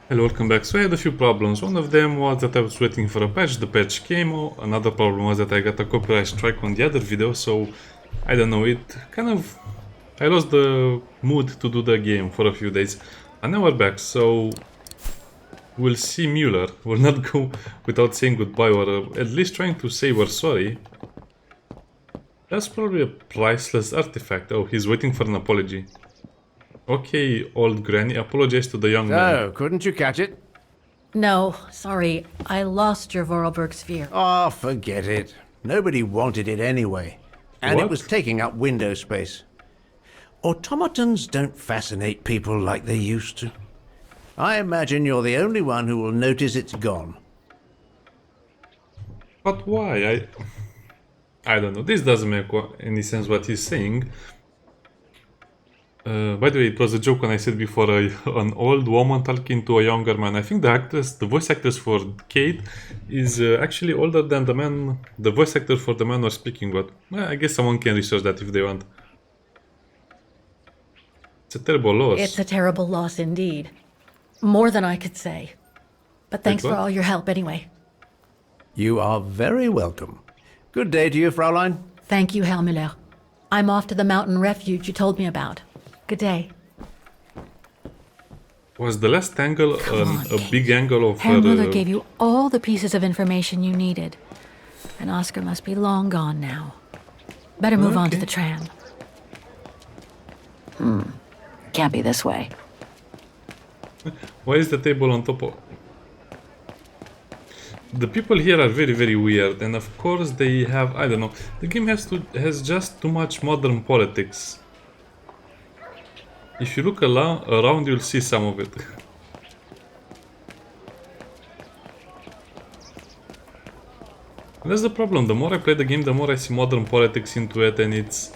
Hello, welcome back. So I had a few problems. One of them was that I was waiting for a patch. The patch came. Another problem was that I got a copyright strike on the other video. So I don't know. I lost the mood to do the game for a few days. And now we're back. So we'll see Mueller. We'll not go without saying goodbye, or at least trying to say we're sorry. That's probably a priceless artifact. Oh, he's waiting for an apology. Okay, old granny, apologize to the young man. So, couldn't you catch it? No, sorry. I lost your Vorarlberg sphere. Oh, forget it. Nobody wanted it anyway. And What? it was taking up window space. Automatons don't fascinate people like they used to. I imagine you're the only one who will notice it's gone. But why? I don't know. This doesn't make any sense what he's saying. By the way, it was a joke when I said before an old woman talking to a younger man. I think the voice actress for Kate, is actually older than the voice actor for the man who was speaking. But I guess someone can research that if they want. It's a terrible loss. It's a terrible loss indeed. More than I could say. But thanks for what? all your help anyway. You are very welcome. Good day to you, Fraulein. Thank you, Herr Müller. I'm off to the mountain refuge you told me about. Good day. Was the last angle a big angle of Herr her? Müller gave you all the pieces of information you needed. And Oscar must be long gone now. Better move on to Okay. the tram. Can't be this way. Why is the table on top of... The people here are very, very weird, and of course they have, I don't know, the game has just too much modern politics. If you look around, you'll see some of it. And that's the problem. The more I play the game, the more I see modern politics into it, and it's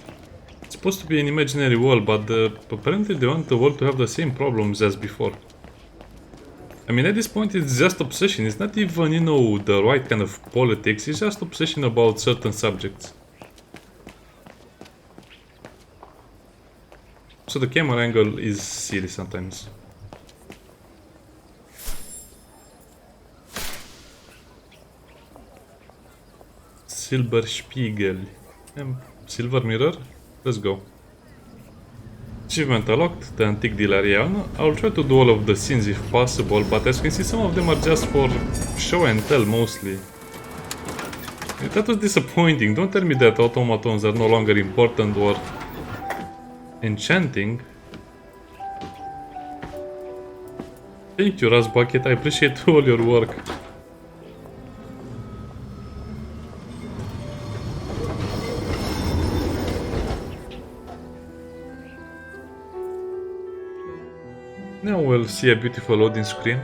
supposed to be an imaginary world, but apparently they want the world to have the same problems as before. I mean, at this point it's just obsession. It's not even, the right kind of politics. It's just obsession about certain subjects. So the camera angle is silly sometimes. Silberpiegel. Silver mirror? Let's go. Achievement unlocked, the antique Neyreyan. I'll try to do all of the scenes if possible, but as you can see, some of them are just for show and tell mostly. That was disappointing. Don't tell me that automatons are no longer important or enchanting. Thank you, Ras Bucket. I appreciate all your work. Now we'll see a beautiful loading screen.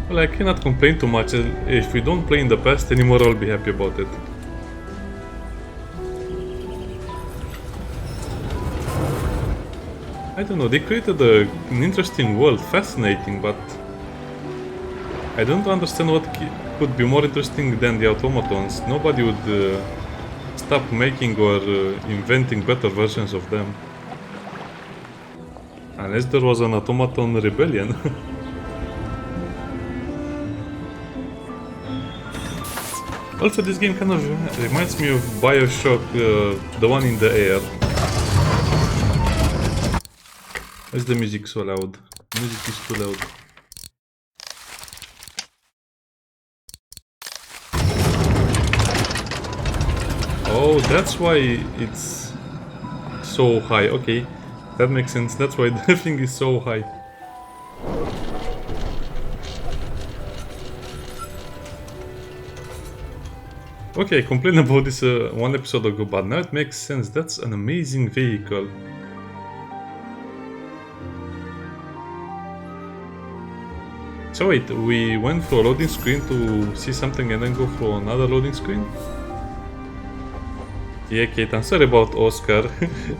Well, I cannot complain too much. If we don't play in the past anymore, I'll be happy about it. I don't know, they created an interesting world, fascinating, but I don't understand what could be more interesting than the automatons. Nobody would stop making or inventing better versions of them. Unless there was an automaton rebellion. Also, this game kind of reminds me of Bioshock, the one in the air. Why is the music so loud? The music is too loud. Oh, that's why it's so high. Okay, that makes sense. That's why the thing is so high. Okay, I complained about this one episode ago, but now it makes sense. That's an amazing vehicle. So wait, we went through a loading screen to see something and then go through another loading screen? Yeah, Kate, I'm sorry about Oscar.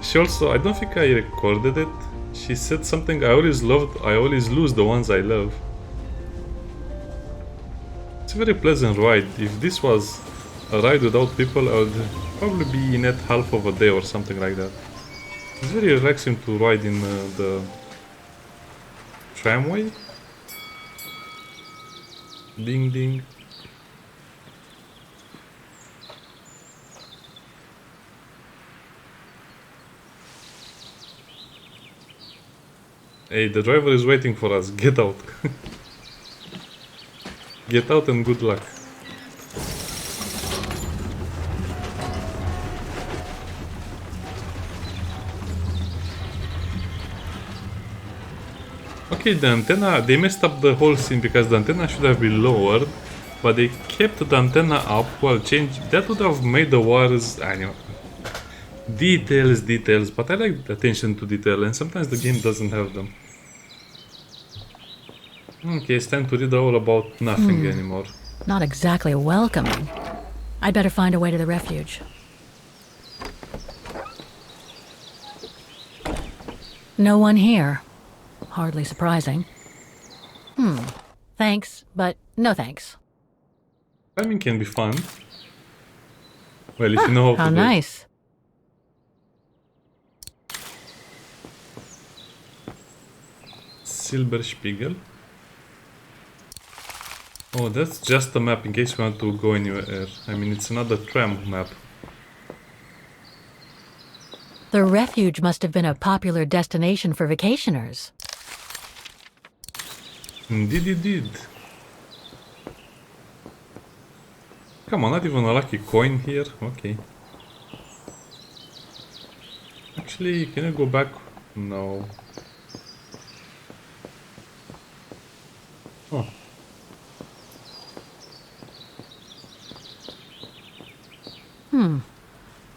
She also, I don't think I recorded it. She said something I always lose the ones I love. It's a very pleasant ride. If this was a ride without people, I would probably be in it half of a day or something like that. It's very relaxing to ride in the tramway. Ding ding. Hey, the driver is waiting for us. Get out. Get out and good luck. Okay, the antenna, they messed up the whole scene because the antenna should have been lowered, but they kept the antenna up while changing. That would have made the wires, I know. Details, but I like attention to detail, and sometimes the game doesn't have them. Okay, it's time to read all about nothing anymore. Not exactly welcoming. I'd better find a way to the refuge. No one here. Hardly surprising. Thanks, but no thanks. Climbing can be fun. Well, if you know how How to do it. nice. Silberpiegel. Oh, that's just a map in case you want to go anywhere. I mean, it's another tram map. The refuge must have been a popular destination for vacationers. Indeed. Come on, not even a lucky coin here. Okay. Actually, can I go back? No. Oh.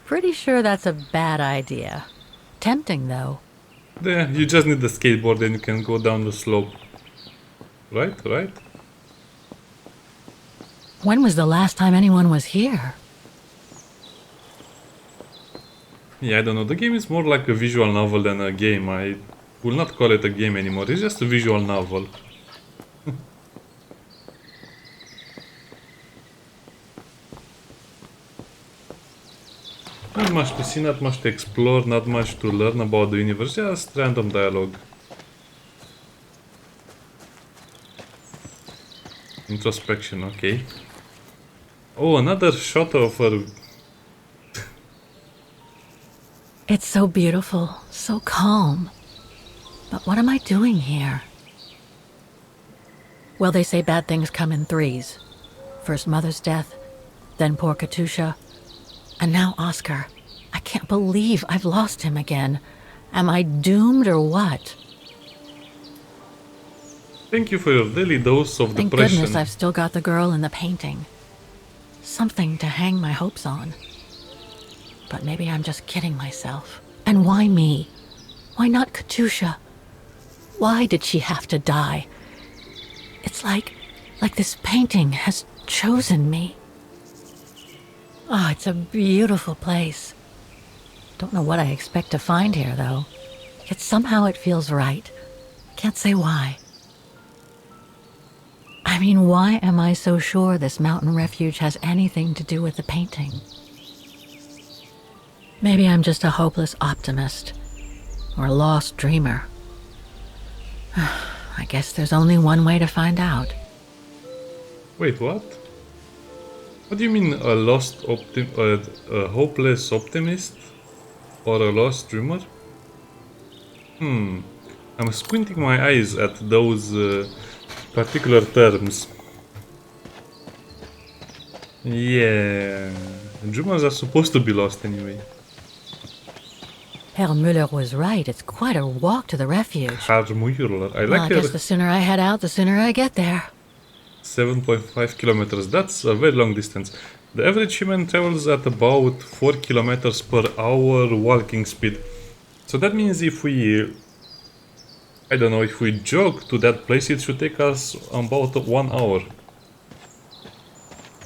Pretty sure that's a bad idea. Tempting, though. There, you just need the skateboard and you can go down the slope. Right? When was the last time anyone was here? Yeah, I don't know. The game is more like a visual novel than a game. I will not call it a game anymore. It's just a visual novel. Not much to see, not much to explore, not much to learn about the universe, just random dialogue. Introspection, okay. Oh, another shot of her. It's so beautiful, so calm. But what am I doing here? Well, they say bad things come in threes. First Mother's death, then poor Katusha, and now Oscar. I can't believe I've lost him again. Am I doomed or what? Thank you for your daily dose of Thank depression. goodness I've still got the girl in the painting. Something to hang my hopes on. But maybe I'm just kidding myself. And why me? Why not Katusha? Why did she have to die? It's like this painting has chosen me. Oh, it's a beautiful place. Don't know what I expect to find here, though. Yet somehow it feels right. Can't say why. I mean, why am I so sure this mountain refuge has anything to do with the painting? Maybe I'm just a hopeless optimist. Or a lost dreamer. I guess there's only one way to find out. Wait, what? What do you mean a a hopeless optimist? Or a lost dreamer? I'm squinting my eyes at those particular terms. Yeah, dreamers are supposed to be lost anyway. Herr Müller was right. It's quite a walk to the refuge. Herr Müller. I Well, I like guess her. the sooner I head out, the sooner I get there. 7.5 kilometers. That's a very long distance. The average human travels at about 4 kilometers per hour walking speed. So that means if we, I don't know, if we jog to that place, it should take us about 1 hour.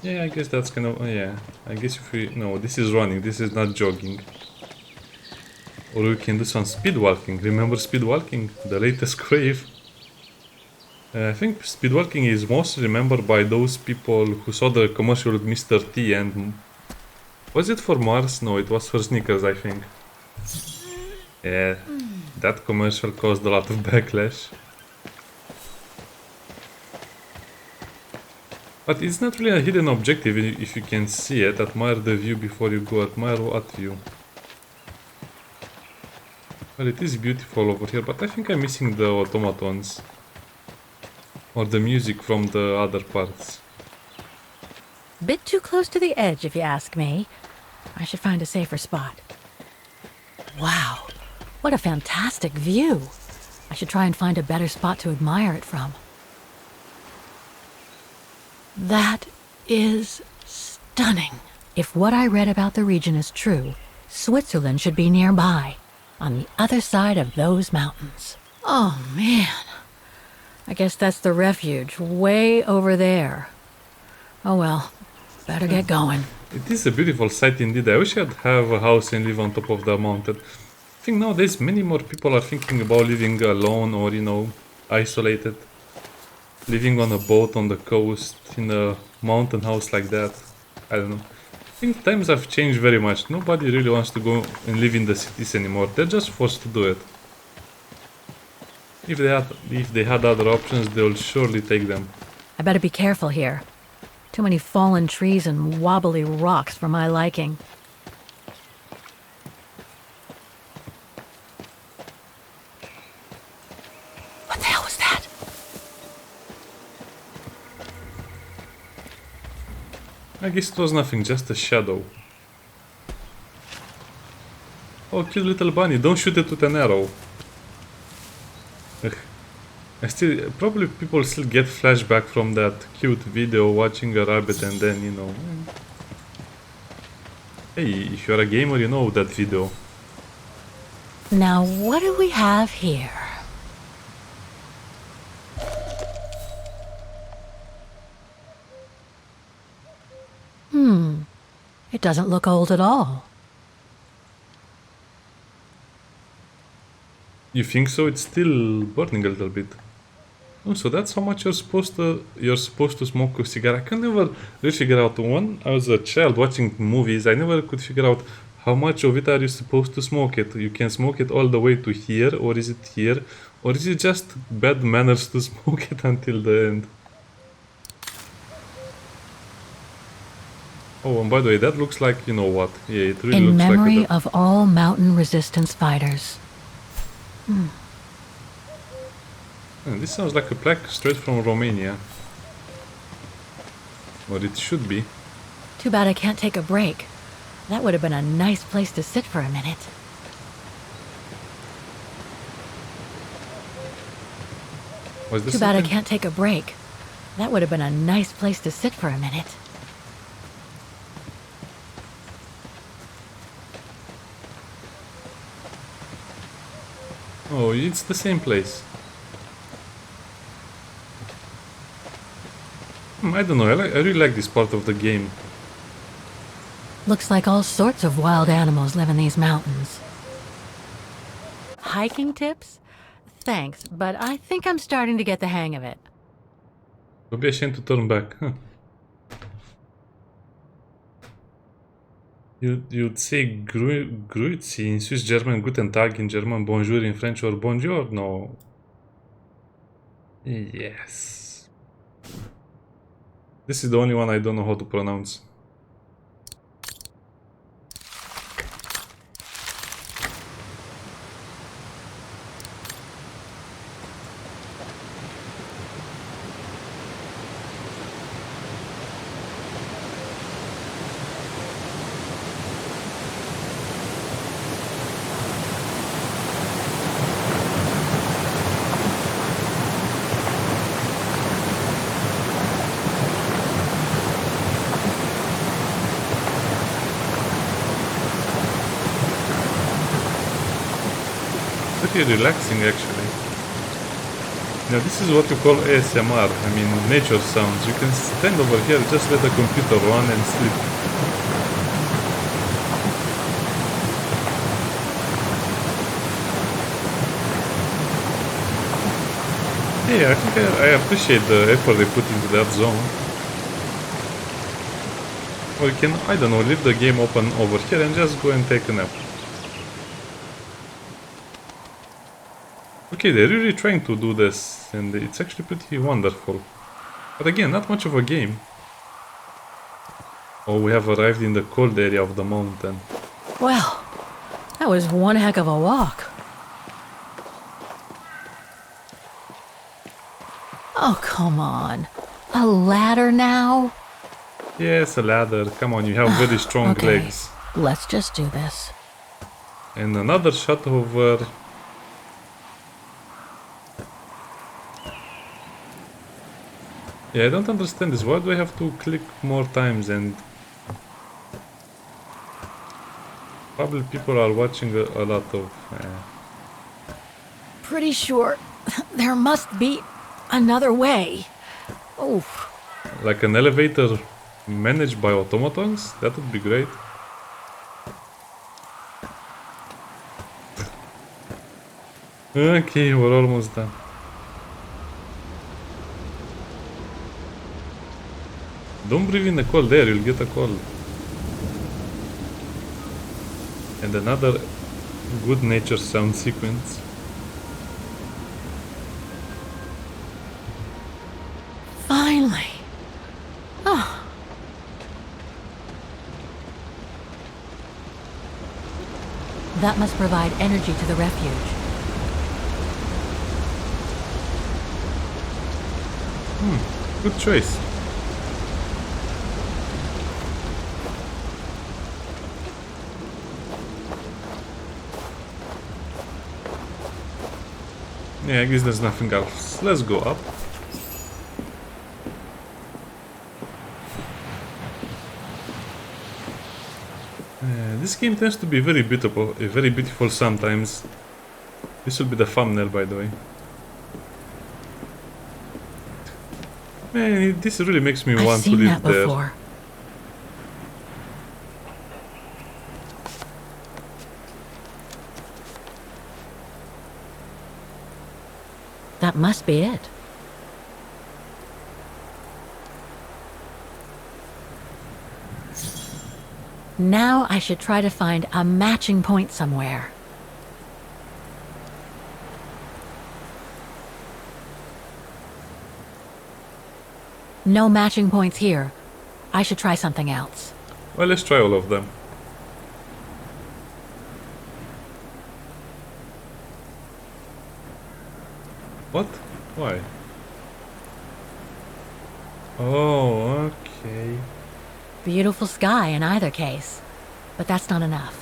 Yeah, I guess that's kind of, yeah. I guess if we, no, this is running, this is not jogging. Or we can do some speed walking. Remember speed walking? The latest crave. I think speedwalking is mostly remembered by those people who saw the commercial with Mr. T and... Was it for Mars? No, it was for Snickers, I think. Yeah, that commercial caused a lot of backlash. But it's not really a hidden objective if you can see it. Admire the view before you go. Admire what view? Well, it is beautiful over here, but I think I'm missing the automatons. Or the music from the other parts. Bit too close to the edge, if you ask me. I should find a safer spot. Wow, what a fantastic view. I should try and find a better spot to admire it from. That is stunning. If what I read about the region is true, Switzerland should be nearby, on the other side of those mountains. Oh, man. I guess that's the refuge, way over there. Oh well, better get going. It is a beautiful sight indeed. I wish I'd have a house and live on top of the mountain. I think nowadays many more people are thinking about living alone or, you know, isolated. Living on a boat on the coast, in a mountain house like that. I don't know. I think times have changed very much. Nobody really wants to go and live in the cities anymore. They're just forced to do it. If they had other options, they'll surely take them. I better be careful here. Too many fallen trees and wobbly rocks for my liking. What the hell was that? I guess it was nothing, just a shadow. Oh, cute little bunny, don't shoot it with an arrow. Ugh. Probably people still get flashback from that cute video watching a rabbit and then, you know. Hey, if you're a gamer, you know that video. Now, what do we have here? It doesn't look old at all. You think so? It's still burning a little bit. Oh, so that's how much you're supposed to smoke a cigar. I can never really figure out. When I was a child watching movies, I never could figure out how much of it are you supposed to smoke it. You can smoke it all the way to here, or is it here, or is it just bad manners to smoke it until the end? Oh, and by the way, that looks like, you know what? Yeah, it really In looks memory like of all mountain resistance fighters. This sounds like a plaque straight from Romania. Or it should be. Too bad I can't take a break. That would have been a nice place to sit for a minute. Was this Too bad I something? can't take a break. That would have been a nice place to sit for a minute. Oh, it's the same place. I don't know, I really like this part of the game. Looks like all sorts of wild animals live in these mountains. Hiking tips? Thanks, but I think I'm starting to get the hang of it. Would be a shame to turn back. Huh. You'd say Grüezi in Swiss German, Guten Tag in German, Bonjour in French, or Buongiorno. Yes. This is the only one I don't know how to pronounce. Pretty relaxing actually. Now this is what you call ASMR, I mean nature sounds. You can stand over here, just let the computer run and sleep. Yeah, I think I appreciate the effort they put into that zone. Or you can, I don't know, leave the game open over here and just go and take a nap. Okay, they're really trying to do this, and it's actually pretty wonderful. But again, not much of a game. Oh, we have arrived in the cold area of the mountain. Well, that was one heck of a walk. Oh, come on. A ladder now? Yes, a ladder. Come on, you have very strong Okay, legs. let's just do this. And another shot over. Yeah, I don't understand this. Why do I have to click more times? And probably people are watching a lot of. Pretty sure there must be another way. Oh, Like an elevator managed by automatons? That would be great. Okay, we're almost done. Don't breathe in the cold air, you'll get a cold. And another good nature sound sequence. finally. Oh. That must provide energy to the refuge. Good choice. Yeah, I guess there's nothing else. Let's go up. This game tends to be very beautiful sometimes. This will be the thumbnail, by the way. Man, this really makes me I've want to seen live that there. before. That must be it. Now I should try to find a matching point somewhere. No matching points here. I should try something else. Well, let's try all of them. What? Why? Oh, okay. Beautiful sky in either case, but that's not enough.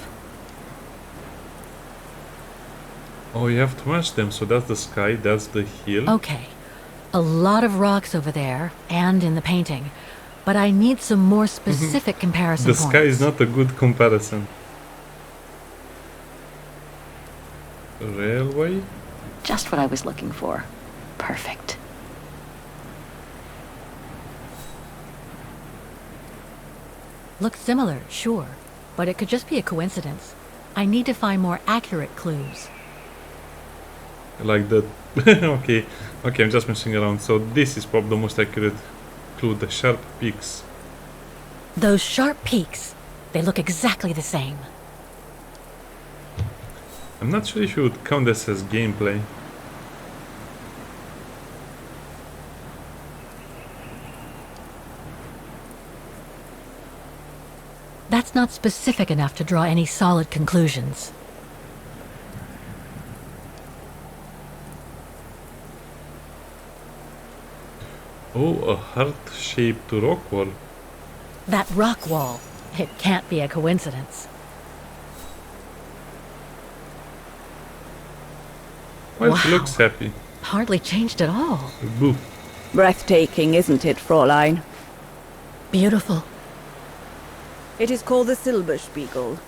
Oh, you have to match them. So that's the sky, that's the hill. Okay, a lot of rocks over there and in the painting, but I need some more specific comparison The points. sky is not a good comparison. Railway? Just what I was looking for. Perfect. Looks similar, sure, but it could just be a coincidence. I need to find more accurate clues. Like the... okay, I'm just messing around. So this is probably the most accurate clue, the sharp peaks. Those sharp peaks, they look exactly the same. I'm not sure if you would count this as gameplay. That's not specific enough to draw any solid conclusions. Oh, a heart-shaped rock wall. That rock wall, it can't be a coincidence. Well, she Wow. looks happy. Hardly changed at all. Boo. Breathtaking, isn't it, Fräulein? Beautiful. It is called the Silberpiegel,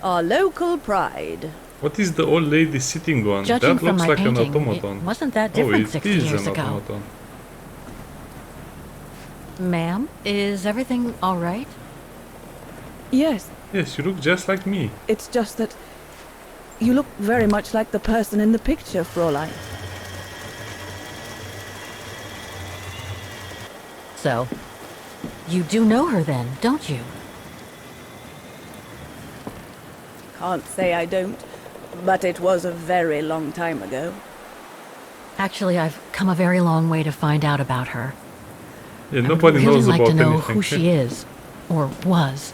our local pride. What is the old lady sitting on? Judging That from looks my like an painting, automaton. it wasn't that Oh, different it 60 is years an ago. automaton. Ma'am, is everything all right? Yes, Yes, you look just like me. it's just that you look very much like the person in the picture, Fräulein. So, you do know her then, don't you? Can't say I don't, but it was a very long time ago. Actually, I've come a very long way to find out about her. Yeah, I nobody would really knows like about to know anything. who she is, or was.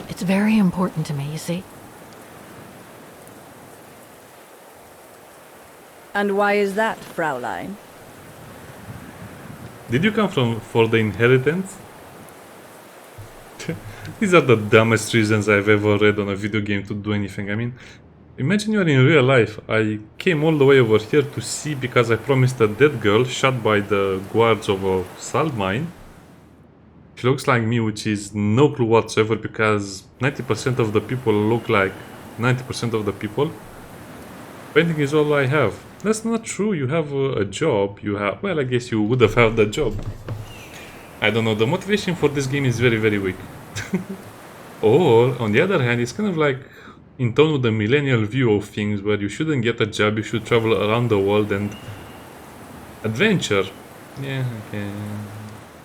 It's very important to me, you see. And why is that, Fraulein? Did you come from for the inheritance? These are the dumbest reasons I've ever read on a video game to do anything. I mean, imagine you are in real life. I came all the way over here to see because I promised a dead girl shot by the guards of a salt mine. She looks like me, which is no clue whatsoever because 90% of the people look like 90% of the people. Painting is all I have. That's not true. You have a job. You have... Well, I guess you would have had the job. I don't know. The motivation for this game is very, very weak. Or, on the other hand, it's kind of like in tone with the millennial view of things where you shouldn't get a job, you should travel around the world and adventure. Yeah, okay.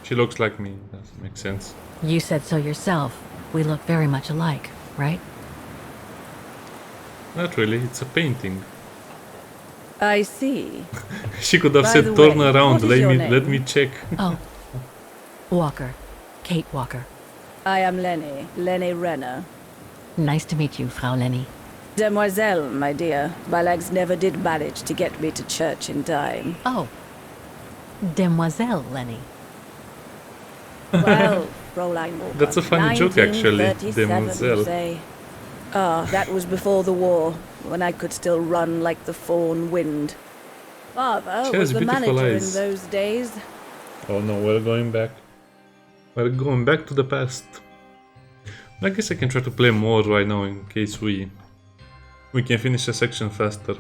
She looks like me. That makes sense. You said so yourself. We look very much alike, right? Not really. It's a painting. I see. She could have By said, the "Turn way, around. what is your Let name? me check." Oh. Walker. Kate Walker. I am Lenny Renner. Nice to meet you, Frau Lenny. Demoiselle, my dear. My legs never did manage to get me to church in time. Oh. Demoiselle Lenny. Well, Fräulein Walker. That's a funny joke, actually, 1937, Demoiselle. you say. Ah, that was before the war, when I could still run like the fawn wind. Father She has was the beautiful manager eyes. in those days. Oh no, we're going back. We're going back to the past. I guess I can try to play more right now in case we can finish a section faster.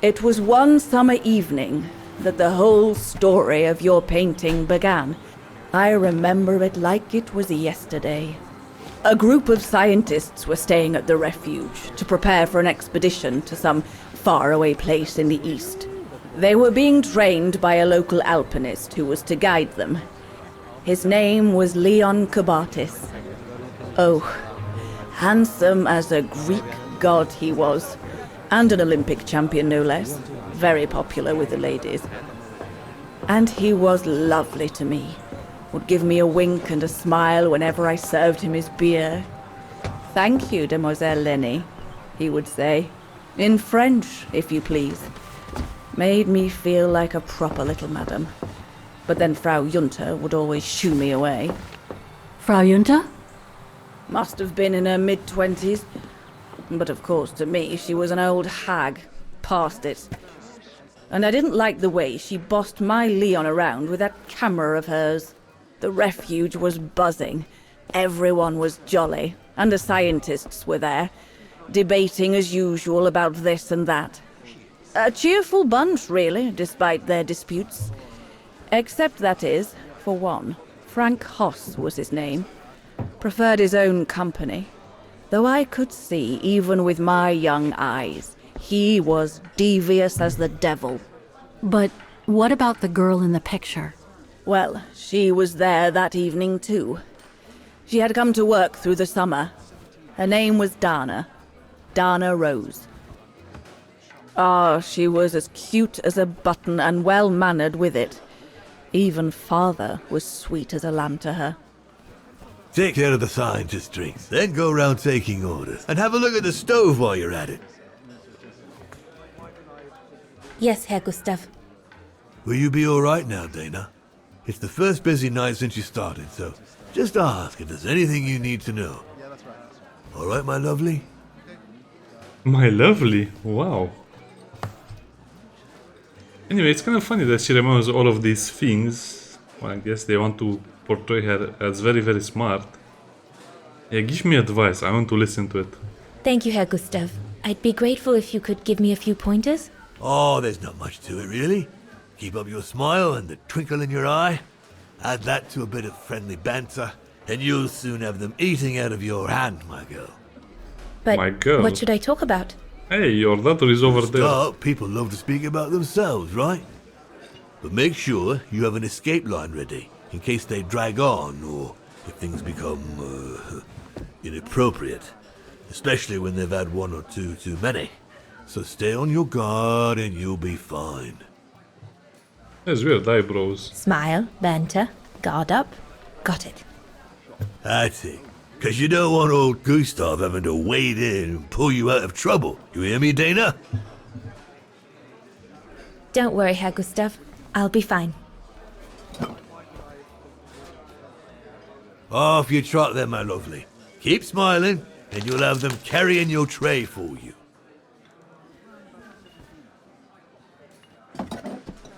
It was one summer evening that the whole story of your painting began. I remember it like it was yesterday. A group of scientists were staying at the Refuge to prepare for an expedition to some faraway place in the east. They were being trained by a local alpinist who was to guide them. His name was Leon Kubatis. Oh, handsome as a Greek god he was, and an Olympic champion no less, very popular with the ladies. And he was lovely to me. Would give me a wink and a smile whenever I served him his beer. "Thank you, Demoiselle Lenny," he would say, in French, if you please. Made me feel like a proper little madam. But then Frau Junta would always shoo me away. Frau Junta? Must have been in her mid-20s. But of course, to me, she was an old hag. Past it. And I didn't like the way she bossed my Leon around with that camera of hers. The Refuge was buzzing. Everyone was jolly. And the scientists were there, debating as usual about this and that. A cheerful bunch, really, despite their disputes. Except, that is, for one, Frank Hoss was his name. Preferred his own company. Though I could see, even with my young eyes, he was devious as the devil. But what about the girl in the picture? Well, she was there that evening too. She had come to work through the summer. Her name was Dana. Dana Rose. Ah, she was as cute as a button and well-mannered with it. Even father was sweet as a lamb to her. Take care of the scientist drinks, then go round taking orders. And have a look at the stove while you're at it. Yes, Herr Gustav. Will you be alright now, Dana? It's the first busy night since you started, so just ask if there's anything you need to know. Alright, my lovely? My lovely, wow. Anyway, it's kind of funny that she remembers all of these things. Well, I guess they want to portray her as very, very smart. Yeah, give me advice, I want to listen to it. Thank you, Herr Gustav. I'd be grateful if you could give me a few pointers. Oh, there's not much to it, really. Keep up your smile and the twinkle in your eye. Add that to a bit of friendly banter, and you'll soon have them eating out of your hand, my girl. But My girl. what should I talk about? Hey, your daughter is over there. Start, people love to speak about themselves, right? But make sure you have an escape line ready, in case they drag on, or if things become, inappropriate. Especially when they've had one or two too many. So stay on your guard and you'll be fine. That's weird, eyebrows. Smile, banter, guard up. Got it. That's it. 'Cause you don't want old Gustav having to wade in and pull you out of trouble. You hear me, Dana? Don't worry, Herr Gustav. I'll be fine. Off you trot then, my lovely. Keep smiling, and you'll have them carrying your tray for you.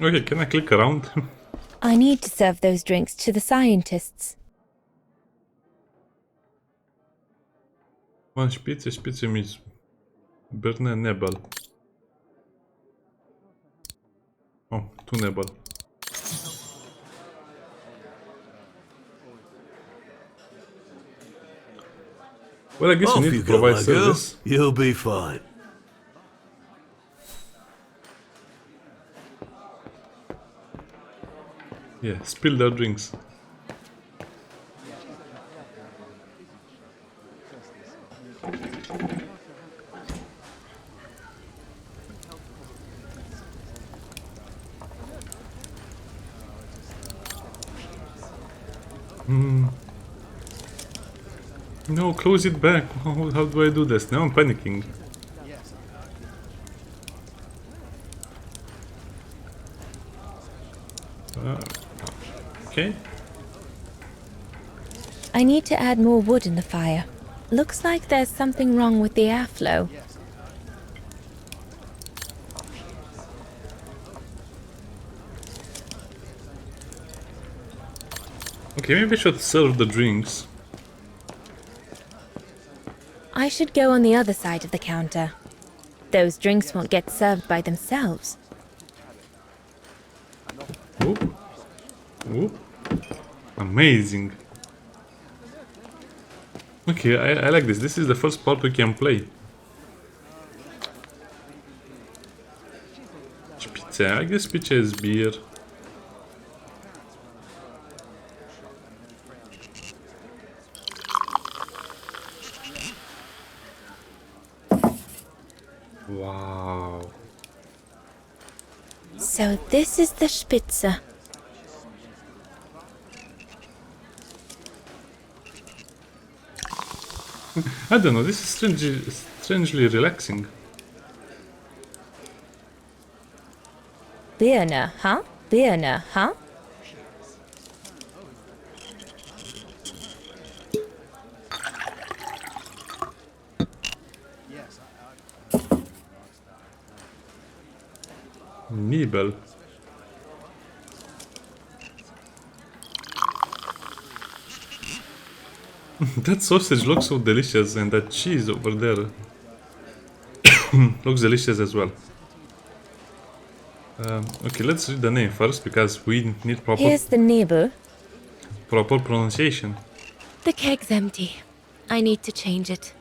Okay, can I click around? I need to serve those drinks to the scientists. One Spitze means Berne Nebel. Oh, 2 Nebel. Well, I guess Off you need you to go, provide my girl. service. You'll be fine. Yeah, spill their drinks. No, close it back. How do I do this? Now I'm panicking. Okay. I need to add more wood in the fire. Looks like there's something wrong with the airflow. Okay, maybe I should serve the drinks. I should go on the other side of the counter. Those drinks won't get served by themselves. Whoop. Whoop. Amazing. Okay, I like this. This is the first part we can play. Pizza. I guess pizza is beer. Wow. So this is the Spitze. I don't know, this is strangely relaxing. Birne, huh? Birne, huh? Nibel. That sausage looks so delicious, and that cheese over there looks delicious as well. Okay, let's read the name first because we need Here's the neighbor. proper pronunciation. The keg's empty. I need to change it.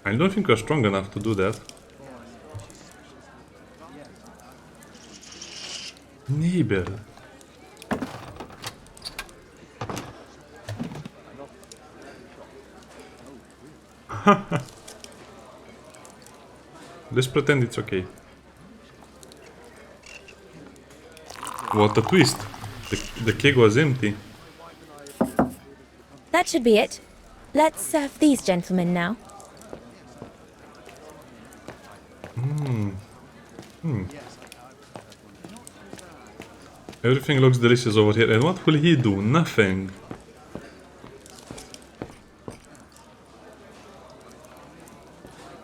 I don't think we're strong enough to do that. Neighbor. Let's pretend it's okay. What a twist! The keg was empty. That should be it. Let's serve these gentlemen now. Everything looks delicious over here. And what will he do? Nothing.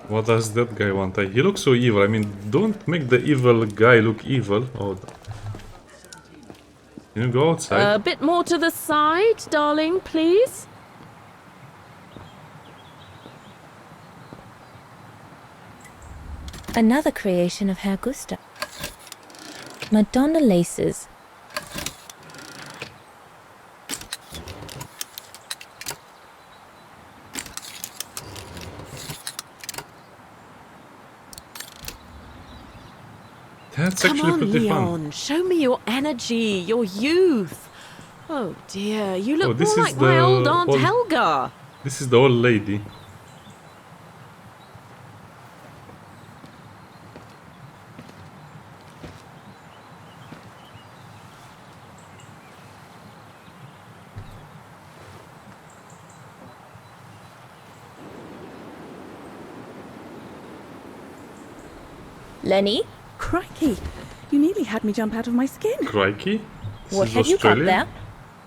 What does that guy want? He looks so evil. I mean, don't make the evil guy look evil. Oh. Can you go outside? A bit more to the side, darling, please. Another creation of Herr Gustav. Madonna laces. That's Come actually on, pretty fun. Leon. Show me your energy, your youth. Oh dear, you look this more is like my the old Aunt old- Helga. This is the old lady. Lenny, Crikey, you nearly had me jump out of my skin. Crikey. This what is have you got Australia? there?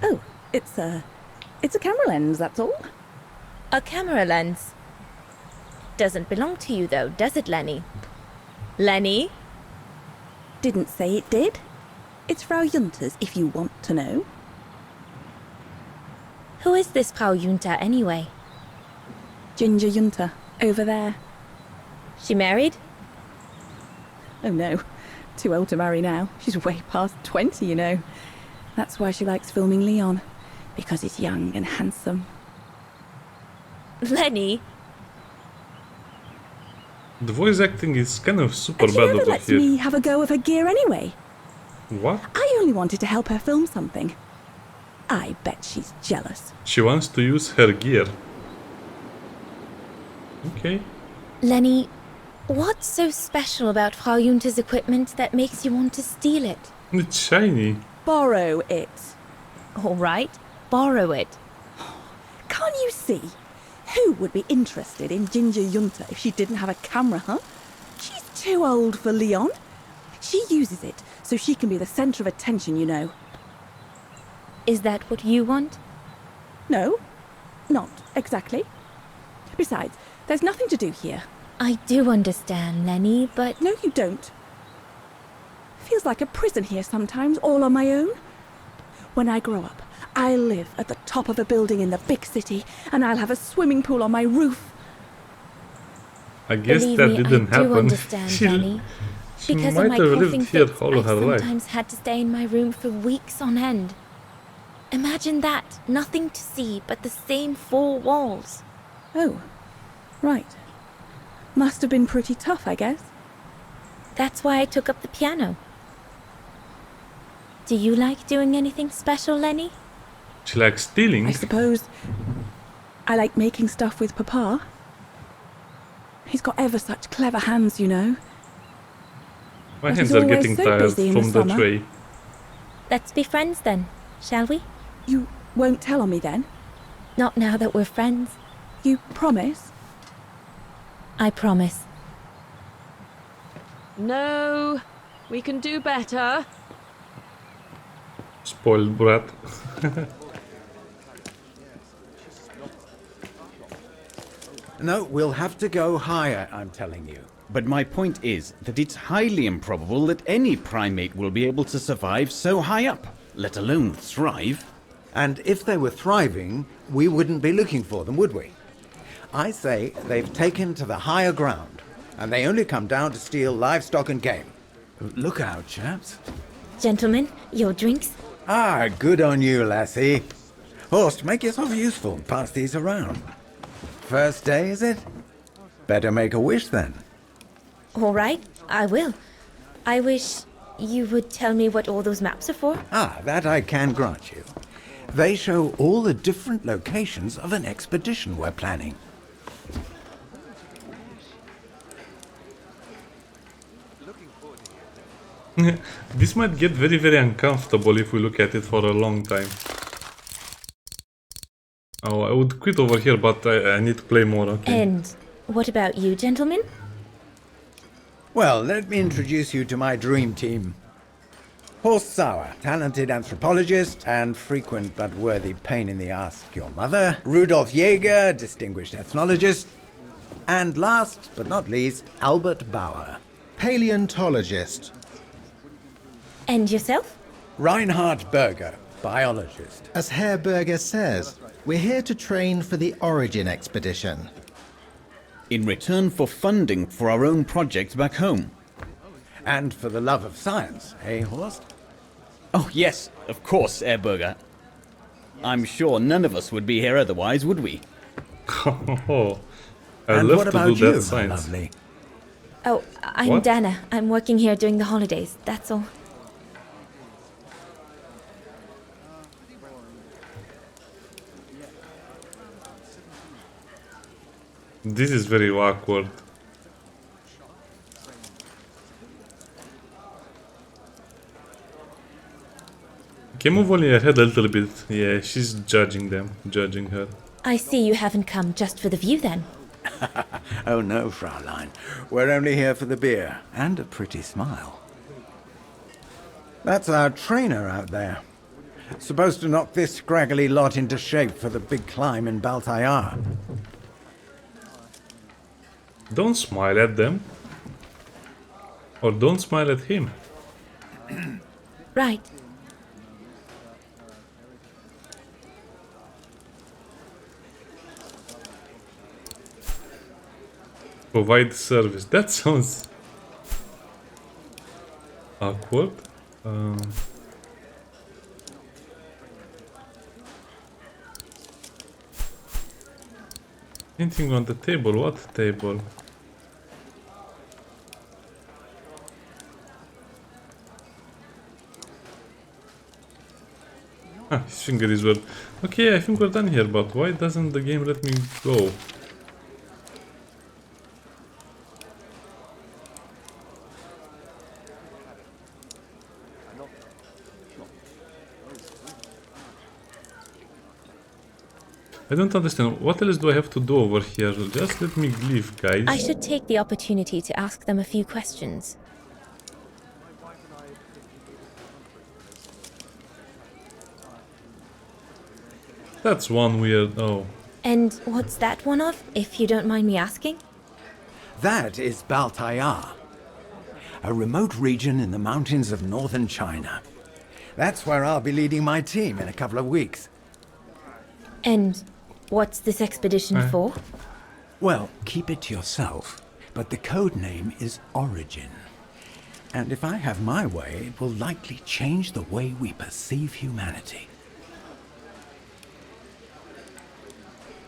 Oh, it's a camera lens, that's all. A camera lens. Doesn't belong to you though, does it, Lenny? Lenny? Didn't say it did. It's Frau Junter's, if you want to know. Who is this Frau Junter anyway? Ginger Junter, over there. She married? Oh no, too old to marry now. She's way past 20, you know. That's why she likes filming Leon, because he's young and handsome. Lenny? The voice acting is kind of super And she bad never over lets here. me have a go of her gear anyway. What? I only wanted to help her film something. I bet she's jealous. She wants to use her gear. Okay. Lenny, what's so special about Frau Junter's equipment that makes you want to steal it? It's shiny. Borrow it. All right, borrow it. Can't you see? Who would be interested in Ginger Junter if she didn't have a camera, huh? She's too old for Leon. She uses it so she can be the centre of attention, you know. Is that what you want? No, not exactly. Besides, there's nothing to do here. I do understand, Lenny, but No, you don't. Feels like a prison here sometimes, all on my own. When I grow up, I'll live at the top of a building in the big city, and I'll have a swimming pool on my roof. I guess believe that me, didn't I do happen. understand, she Lenny. she Because might of my have coughing lived here fits, all of her I've life. sometimes had to stay in my room for weeks on end. Imagine that, nothing to see but the same four walls. Oh, right. Must have been pretty tough, I guess. That's why I took up the piano. Do you like doing anything special, Lenny? She likes stealing. I suppose I like making stuff with Papa. He's got ever such clever hands, you know. My But hands he's are always getting so tired busy in the from the summer. tray. Let's be friends then, shall we? You won't tell on me then? Not now that we're friends. You promise? I promise. No, we can do better. Spoiled brat. No, we'll have to go higher, I'm telling you. But my point is that it's highly improbable that any primate will be able to survive so high up, let alone thrive. And if they were thriving, we wouldn't be looking for them, would we? I say they've taken to the higher ground, and they only come down to steal livestock and game. Look out, chaps. Gentlemen, your drinks? Ah, good on you, lassie. Horst, make yourself useful and pass these around. First day, is it? Better make a wish then. All right, I will. I wish you would tell me what all those maps are for. Ah, that I can grant you. They show all the different locations of an expedition we're planning. This might get very, very uncomfortable if we look at it for a long time. Oh, I would quit over here, but I need to play more, okay? And what about you, gentlemen? Well, let me introduce you to my dream team. Horst Sauer, talented anthropologist and frequent but worthy pain in the ass your mother. Rudolf Jäger, distinguished ethnologist. And last but not least, Albert Bauer, Paleontologist. And yourself? Reinhard Berger, biologist. As Herr Berger says, we're here to train for the Origin expedition. In return for funding for our own project back home. And for the love of science, eh, Horst? Oh, yes, of course, Herr Berger. I'm sure none of us would be here otherwise, would we? Oh, I'd And love what to about do you, that my science. lovely? Oh, I'm What? Dana. I'm working here during the holidays, that's all. This is very awkward. Can move only ahead a little bit. Yeah, she's judging them, judging her. I see you haven't come just for the view then. Oh no, Fraulein. We're only here for the beer and a pretty smile. That's our trainer out there. Supposed to knock this scraggly lot into shape for the big climb in Baltayar. Don't smile at them. Or don't smile at him. Right. Provide service. That sounds awkward. Anything on the table? What table? Ah, his finger is well. Okay, I think we're done here, but why doesn't the game let me go? I don't understand. What else do I have to do over here? Just let me leave, guys. I should take the opportunity to ask them a few questions. That's one weird... Oh. And what's that one of, if you don't mind me asking? That is Baltayar, a remote region in the mountains of northern China. That's where I'll be leading my team in a couple of weeks. And what's this expedition for? Well, keep it to yourself, but the code name is Origin. And if I have my way, it will likely change the way we perceive humanity.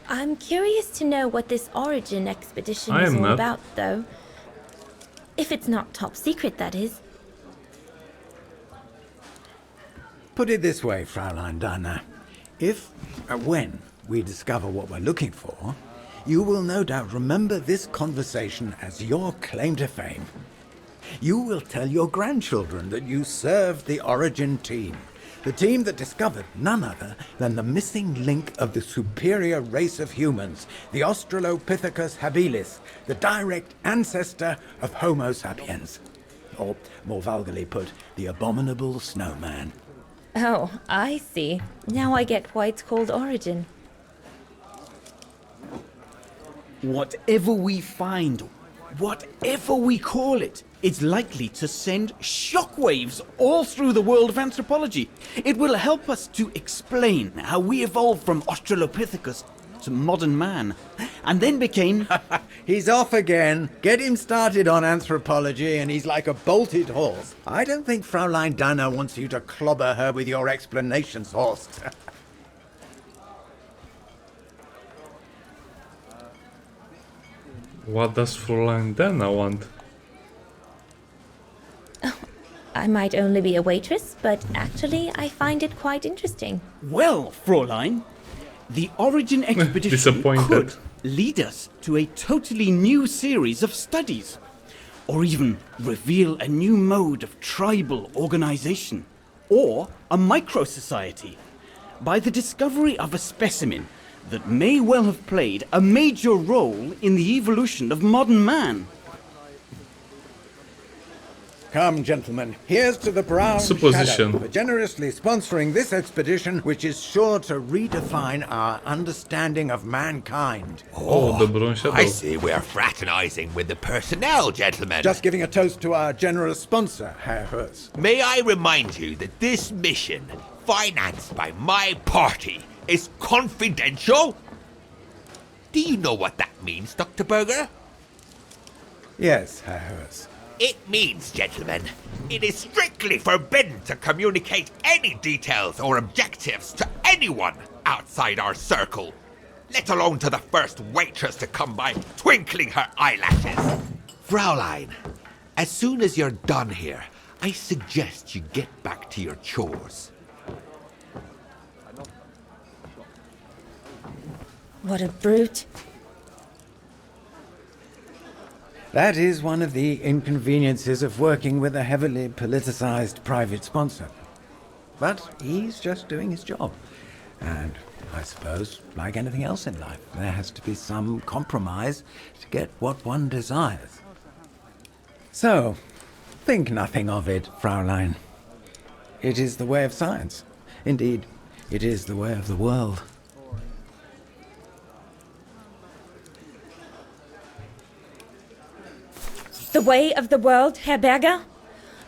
I'm curious to know what this Origin expedition I is am all not. about, though. If it's not top secret, that is. Put it this way, Fraulein Dana. When we discover what we're looking for, you will no doubt remember this conversation as your claim to fame. You will tell your grandchildren that you served the Origin team, the team that discovered none other than the missing link of the superior race of humans, the Australopithecus habilis, the direct ancestor of Homo sapiens. Or, more vulgarly put, the abominable snowman. Oh, I see. Now I get why it's called Origin. Whatever we find, whatever we call it, it's likely to send shockwaves all through the world of anthropology. It will help us to explain how we evolved from Australopithecus to modern man, and then became... He's off again. Get him started on anthropology and he's like a bolted horse. I don't think Fraulein Dana wants you to clobber her with your explanations, Horst. What does Fräulein Dana want? I might only be a waitress, but actually I find it quite interesting. Well, Fräulein, the Origin expedition Disappointed. could lead us to a totally new series of studies, or even reveal a new mode of tribal organization, or a micro-society, by the discovery of a specimen that may well have played a major role in the evolution of modern man. Come, gentlemen, here's to the Brown Supposition. Shadow for generously sponsoring this expedition, which is sure to redefine our understanding of mankind. Oh, the Brown Shadow. I see we're fraternizing with the personnel, gentlemen. Just giving a toast to our generous sponsor, Herr Hers. May I remind you that this mission, financed by my party, is confidential? Do you know what that means, Dr. Berger? Yes, Herr Hers. It means, gentlemen, it is strictly forbidden to communicate any details or objectives to anyone outside our circle, let alone to the first waitress to come by twinkling her eyelashes. Fraulein, as soon as you're done here, I suggest you get back to your chores. What a brute. That is one of the inconveniences of working with a heavily politicized private sponsor. But he's just doing his job. And I suppose, like anything else in life, there has to be some compromise to get what one desires. So, think nothing of it, Fraulein. It is the way of science. Indeed, it is the way of the world. The way of the world, Herr Berger?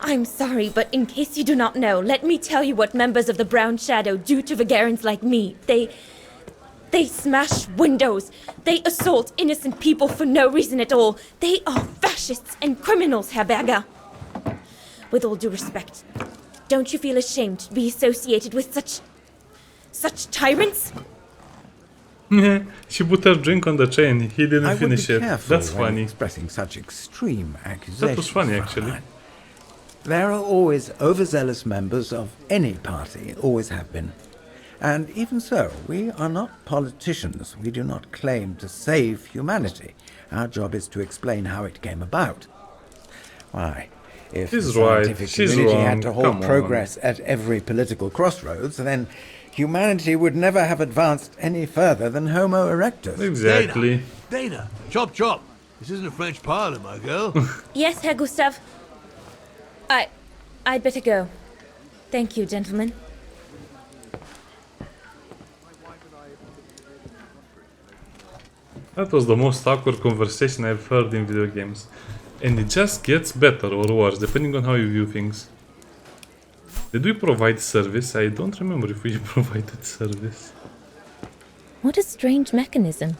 I'm sorry, but in case you do not know, let me tell you what members of the Brown Shadow do to Vagarans like me. They smash windows. They assault innocent people for no reason at all. They are fascists and criminals, Herr Berger. With all due respect, don't you feel ashamed to be associated with such tyrants? She put her drink on the chain. He didn't finish it. That's funny. Expressing such extreme accusations. That was funny, actually. There are always overzealous members of any party, always have been. And even so, we are not politicians. We do not claim to save humanity. Our job is to explain how it came about. Why, if the scientific community had to hold progress at every political crossroads, then humanity would never have advanced any further than Homo erectus. Exactly. Dana, chop chop. This isn't a French parlor, my girl. Yes, Herr Gustav. I'd better go. Thank you, gentlemen. That was the most awkward conversation I've heard in video games. And it just gets better or worse, depending on how you view things. Did we provide service? I don't remember if we provided service. What a strange mechanism.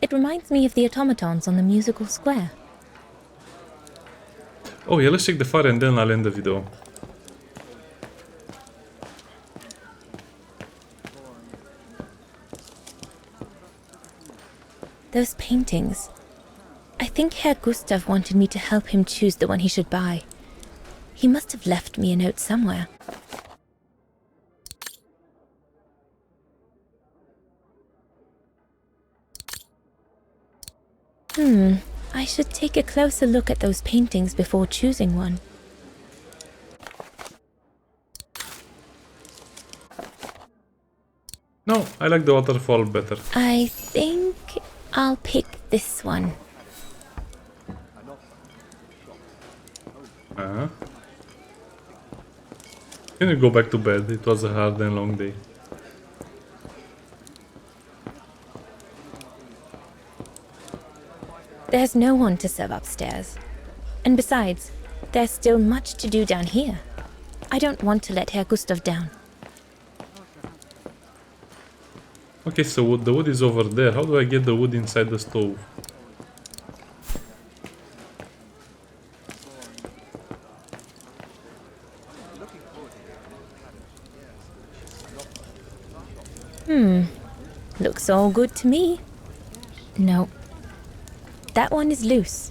It reminds me of the automatons on the musical square. Oh yeah, let's check the fire and then I'll end the video. Those paintings. I think Herr Gustav wanted me to help him choose the one he should buy. He must have left me a note somewhere. I should take a closer look at those paintings before choosing one. No, I like the waterfall better. I think I'll pick this one. Can you go back to bed? It was a hard and long day. There's no one to serve upstairs. And besides, there's still much to do down here. I don't want to let Herr Gustav down. Okay, so the wood is over there. How do I get the wood inside the stove? Looks all good to me. No. That one is loose.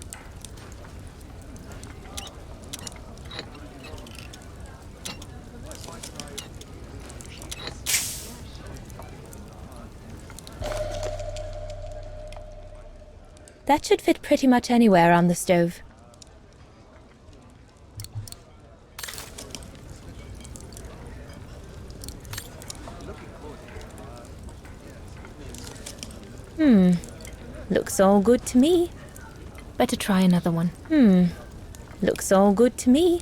That should fit pretty much anywhere on the stove. Looks all good to me. Better try another one. Looks all good to me.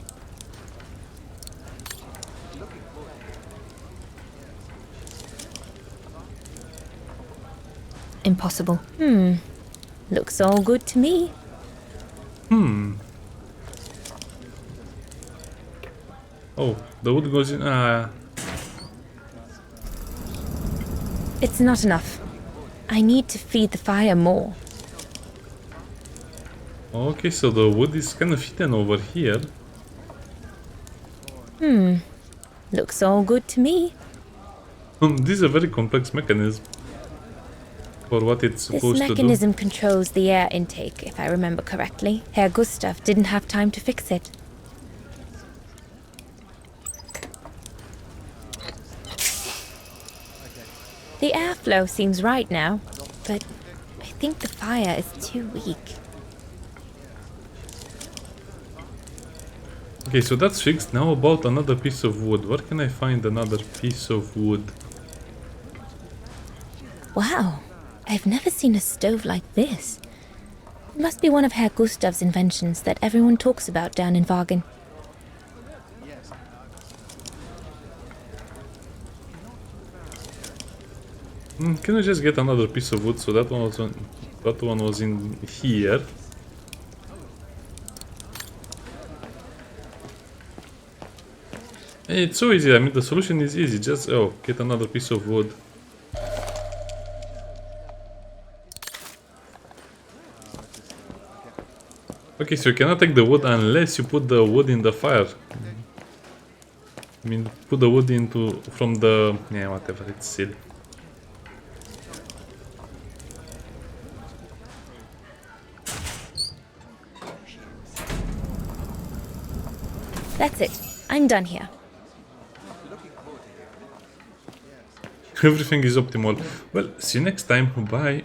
Impossible. Looks all good to me. Oh, the wood goes in. It's not enough. I need to feed the fire more. Okay, so the wood is kind of hidden over here. Looks all good to me. This is a very complex mechanism for what it's supposed This to do. mechanism controls the air intake, if I remember correctly. Herr Gustav didn't have time to fix it. The airflow seems right now, but I think the fire is too weak. Okay, so that's fixed. Now about another piece of wood. Where can I find another piece of wood? Wow, I've never seen a stove like this. It must be one of Herr Gustav's inventions that everyone talks about down in Wagen. Can I just get another piece of wood? So that one was in here. It's so easy. I mean, the solution is easy. Just get another piece of wood. Okay, so you cannot take the wood unless you put the wood in the fire. I mean, put the wood into from the whatever. It's silly. That's it. I'm done here. Everything is optimal. Well, see you next time. Bye.